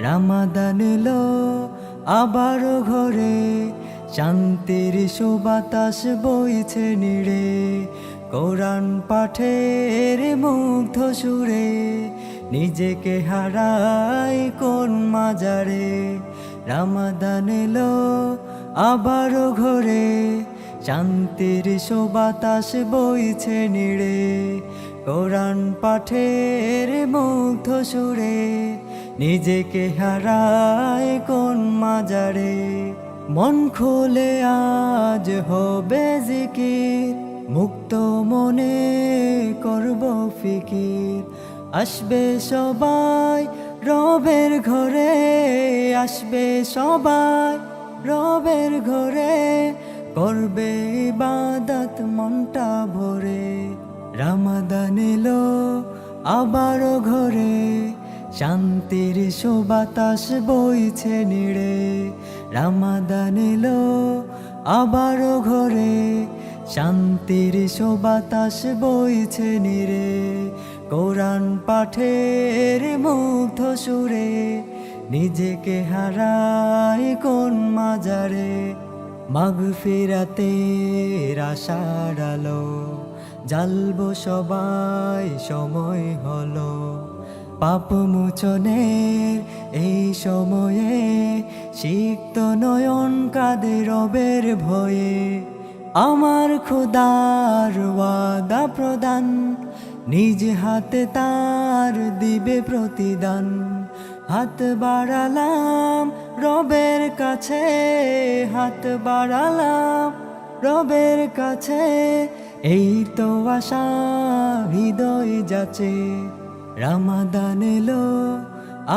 রামাদান এলো আবার ঘরে, শান্তির সুবাতাস বইছে নিড়ে। কোরআন পাঠের মুগ্ধ সুরে, নিজেকে হারাই কোন মাজারে। রামাদান এলো আবার ঘরে, শান্তির সুবাতাস বইছে নিড়ে। কোরআন পাঠের মুগ্ধ সুরে, নিজেকে হারায় কোন মাজারে। মন খুলে আজ হবে জিকির, মুক্ত মনে করব ফিকির। আসবে সবাই রবের ঘরে, আসবে সবাই রবের ঘরে। করবে ইবাদত মনটা ভরে। রামাদান এলো আবার ঘরে, শান্তির সুবাতাস বইছে নিড়ে। রামাদান এলো আবার ঘরে, শান্তির সুবাতাস বইছে নিড়ে। কোরআন পাঠের মুগ্ধ সুরে, নিজেকে হারায় কোন মাজারে। মাগফিরাতের আশার আলো জ্বালবো সবাই, সময় হলো। পাপ মোচনের এই সময়ে, সিক্ত নয়ন কাঁদে রবের ভয়ে। আমার খোদার ওয়াদা প্রদান, নিজ হাতে তার দিবে প্রতিদান। হাত বাড়ালাম রবের কাছে, হাত বাড়ালাম রবের কাছে। এই তো আশা হৃদয় যাচ্ছে। রামাদান এলো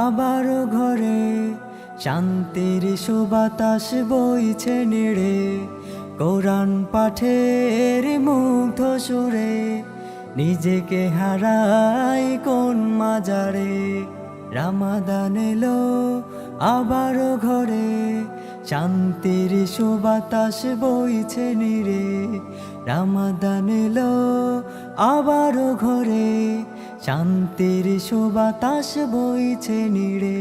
আবার ঘরে, শান্তির সুবাতাস বইছে নেড়ে। কোরআন পাঠের মুগ্ধ সুরে, নিজেকে হারাই কোন মাজারে। রামাদান এলো আবার ঘরে, শান্তির সুবাতাস বইছে নিরে। রামাদান এলো আবার ঘরে, শান্তির সুবাতাস বইছে নিরে।